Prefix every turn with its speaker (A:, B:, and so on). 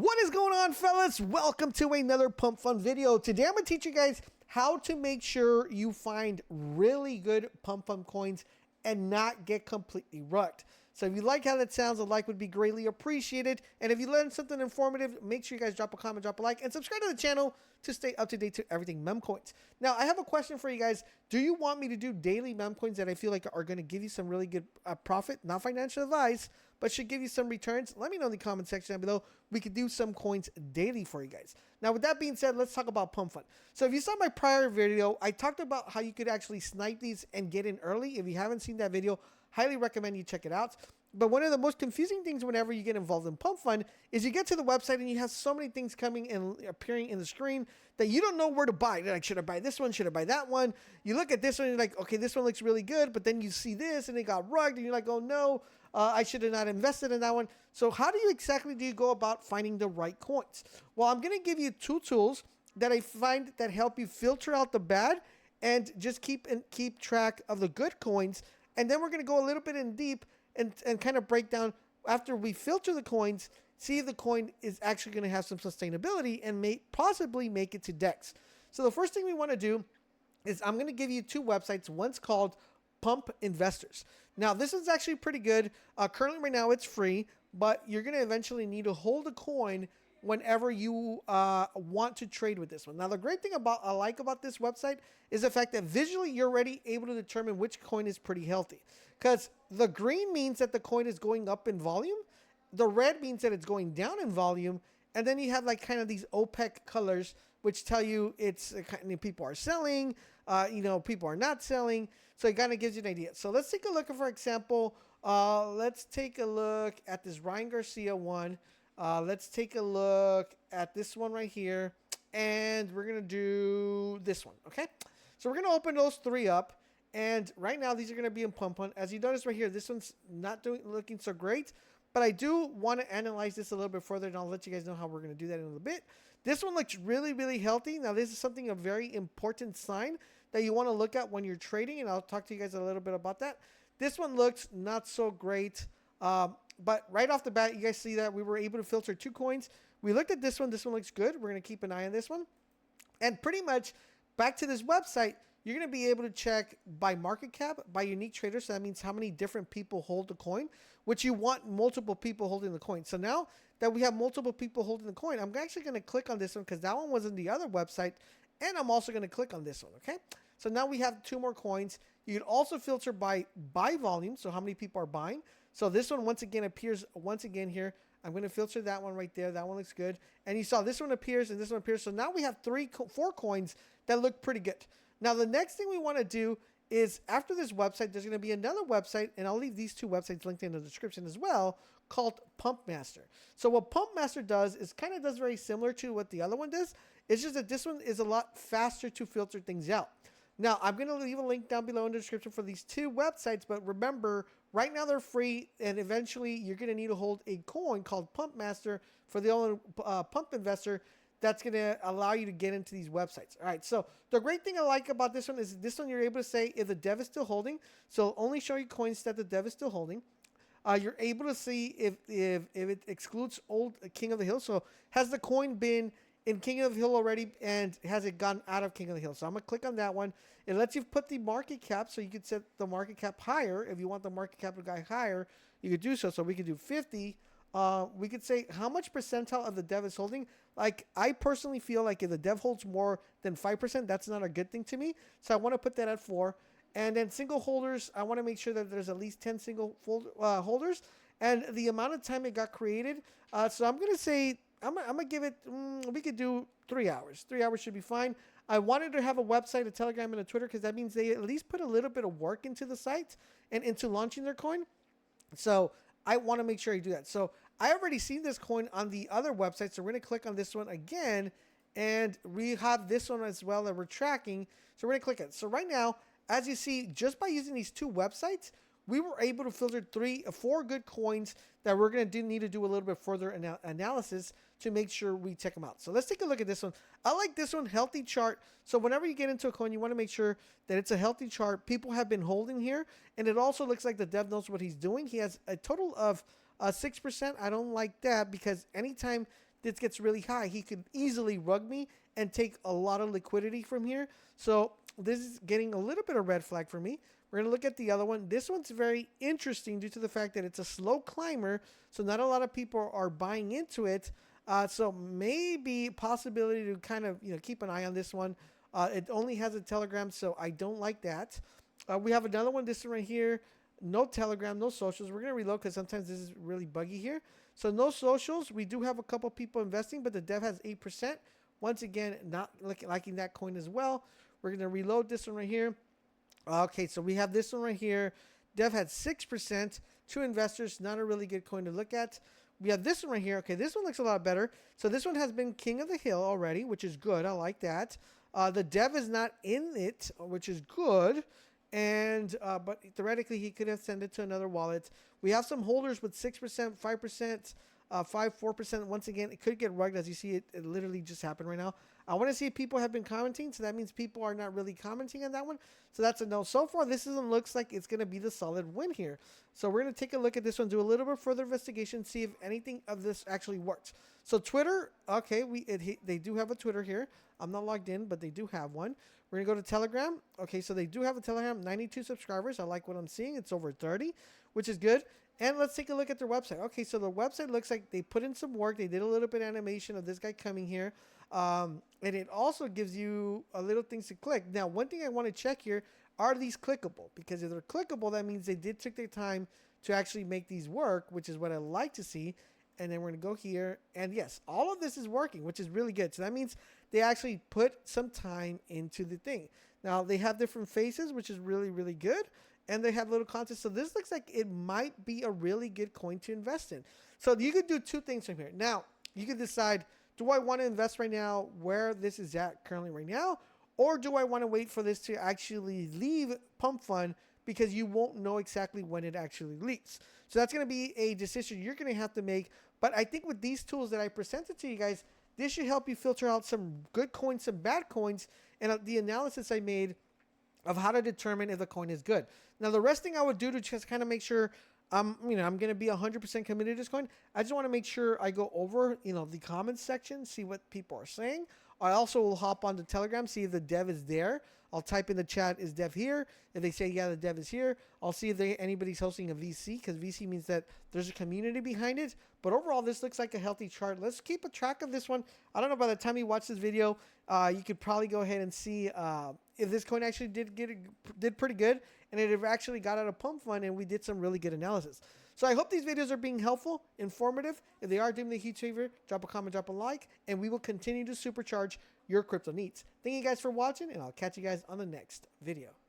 A: What is going on, fellas? Welcome to another Pump.Fun video. Today I'm going to teach you guys how to make sure you find really good Pump.Fun coins and not get completely rugged. So if you like how that sounds, a like would be greatly appreciated. And if you learned something informative, make sure you guys drop a comment, drop a like, and subscribe to the channel to stay up to date to everything mem coins. Now, I have a question for you guys. Do you want me to do daily mem coins that I feel like are going to give you some really good profit? Not financial advice, but should give you some returns? Let me know in the comment section down below. We could do some coins daily for you guys. Now, with that being said, let's talk about Pump.Fun. So if you saw my prior video, I talked about how you could actually snipe these and get in early. If you haven't seen that video, highly recommend you check it out. But one of the most confusing things whenever you get involved in Pump.Fun is you get to the website and you have so many things coming and appearing in the screen that you don't know where to buy. You're like, should I buy this one? Should I buy that one? You look at this one and you're like, okay, this one looks really good. But then you see this and it got rugged and you're like, oh no, I should have not invested in that one. So how do you go about finding the right coins? Well, I'm going to give you two tools that I find that help you filter out the bad and just keep track of the good coins. And then we're going to go a little bit in deep and kind of break down after we filter the coins, see if the coin is actually going to have some sustainability and may possibly make it to DEX. So the first thing we want to do is I'm going to give you two websites. One's called PumpInvestors. Now, this is actually pretty good. Currently right now it's free, but you're going to eventually need to hold a coin whenever you want to trade with this one. Now, the great thing I like about this website is the fact that visually you're already able to determine which coin is pretty healthy. Because the green means that the coin is going up in volume. The red means that it's going down in volume. And then you have like kind of these opaque colors, which tell you it's people are selling, people are not selling. So it kind of gives you an idea. So let's take a look at, for example, let's take a look at this Ryan Garcia one. Let's take a look at this one right here, and we're going to do this one, okay? So we're going to open those three up, and right now these are going to be in Pump.Fun. As you notice right here, this one's not looking so great, but I do want to analyze this a little bit further, and I'll let you guys know how we're going to do that in a little bit. This one looks really, really healthy. Now, this is a very important sign that you want to look at when you're trading, and I'll talk to you guys a little bit about that. This one looks not so great. But right off the bat, you guys see that we were able to filter two coins. We looked at this one. This one looks good. We're going to keep an eye on this one. And pretty much back to this website, you're going to be able to check by market cap, by unique traders. So that means how many different people hold the coin, which you want multiple people holding the coin. So now that we have multiple people holding the coin, I'm actually going to click on this one because that one was in the other website. And I'm also going to click on this one, okay? So now we have two more coins. You can also filter by buy volume, so how many people are buying. So this one, once again, appears here. I'm going to filter that one right there. That one looks good. And you saw this one appears and this one appears. So now we have four coins that look pretty good. Now, the next thing we want to do is after this website, there's going to be another website, and I'll leave these two websites linked in the description as well, called PumpMaster. So what PumpMaster does is kind of does very similar to what the other one does. It's just that this one is a lot faster to filter things out. Now, I'm going to leave a link down below in the description for these two websites, but remember, right now they're free, and eventually you're going to need to hold a coin called PumpMaster for the only Pump Investor that's going to allow you to get into these websites. All right, so the great thing I like about this one is this one you're able to say if the dev is still holding, so it'll only show you coins that the dev is still holding. You're able to see if it excludes old King of the Hill, so has the coin been in King of the Hill already, and has it gone out of King of the Hill? So I'm going to click on that one. It lets you put the market cap, so you could set the market cap higher. If you want the market cap to go higher, you could do so. So we could do 50. We could say how much percentile of the dev is holding. Like, I personally feel like if the dev holds more than 5%, that's not a good thing to me. So I want to put that at 4. And then single holders, I want to make sure that there's at least 10 single holders. And the amount of time it got created. So I'm going to say, I'm going to give it, we could do 3 hours. 3 hours should be fine. I wanted to have a website, a Telegram, and a Twitter because that means they at least put a little bit of work into the site and into launching their coin. So I want to make sure I do that. So I already seen this coin on the other website. So we're going to click on this one again. And we have this one as well that we're tracking. So we're going to click it. So right now, as you see, just by using these two websites, we were able to filter 4 good coins that we're going to need to do a little bit further analysis to make sure we check them out. So let's take a look at this one. I like this one, healthy chart. So whenever you get into a coin, you want to make sure that it's a healthy chart. People have been holding here, and it also looks like the dev knows what he's doing. He has a total of 6%. I don't like that because anytime this gets really high, he could easily rug me and take a lot of liquidity from here. So this is getting a little bit of red flag for me. We're going to look at the other one. This one's very interesting due to the fact that it's a slow climber, so not a lot of people are buying into it. So maybe possibility to kind of keep an eye on this one. It only has a Telegram, so I don't like that. We have another one, this one right here. No Telegram, no socials. We're going to reload because sometimes this is really buggy here. So no socials. We do have a couple people investing, but the dev has 8%. Once again, not liking that coin as well. We're going to reload this one right here. Okay, so we have this one right here. Dev had 6%. Two investors, not a really good coin to look at. We have this one right here. Okay, this one looks a lot better. So this one has been king of the hill already, which is good. I like that. The dev is not in it, which is good. And but theoretically, he could have sent it to another wallet. We have some holders with 6%, 5%, 4%. Once again, it could get rugged, as you see. It literally just happened right now. I want to see if people have been commenting, so that means people are not really commenting on that one. So that's a no. So far, this doesn't looks like it's going to be the solid win here. So we're going to take a look at this one, do a little bit further investigation, see if anything of this actually works. So Twitter, okay, they do have a Twitter here. I'm not logged in, but they do have one. We're going to go to Telegram. Okay, so they do have a Telegram, 92 subscribers. I like what I'm seeing. It's over 30, which is good. And let's take a look at their website. Okay, so the website looks like they put in some work. They did a little bit of animation of this guy coming here. And it also gives you a little things to click. Now, one thing I want to check here, are these clickable? Because if they're clickable, that means they did take their time to actually make these work, which is what I like to see. And then we're going to go here. And yes, all of this is working, which is really good. So that means they actually put some time into the thing. Now, they have different faces, which is really, really good. And they have little contests. So this looks like it might be a really good coin to invest in. So you could do two things from here. Now, you could decide, do I want to invest right now where this is at currently right now? Or do I want to wait for this to actually leave Pump.Fun, because you won't know exactly when it actually leaves. So that's going to be a decision you're going to have to make. But I think with these tools that I presented to you guys, this should help you filter out some good coins, some bad coins, and the analysis I made of how to determine if the coin is good. Now, the rest thing I would do to just kind of make sure I'm going to be 100% committed to this coin, I just want to make sure I go over, the comments section, see what people are saying. I also will hop on the Telegram, see if the dev is there. I'll type in the chat, is dev here? If they say, yeah, the dev is here, I'll see if anybody's hosting a VC, because VC means that there's a community behind it. But overall, this looks like a healthy chart. Let's keep a track of this one. I don't know, by the time you watch this video, you could probably go ahead and see if this coin actually did pretty good, and it actually got out of Pump.Fun, and we did some really good analysis. So I hope these videos are being helpful, informative. If they are, do me a huge favor, drop a comment, drop a like, and we will continue to supercharge your crypto needs. Thank you guys for watching, and I'll catch you guys on the next video.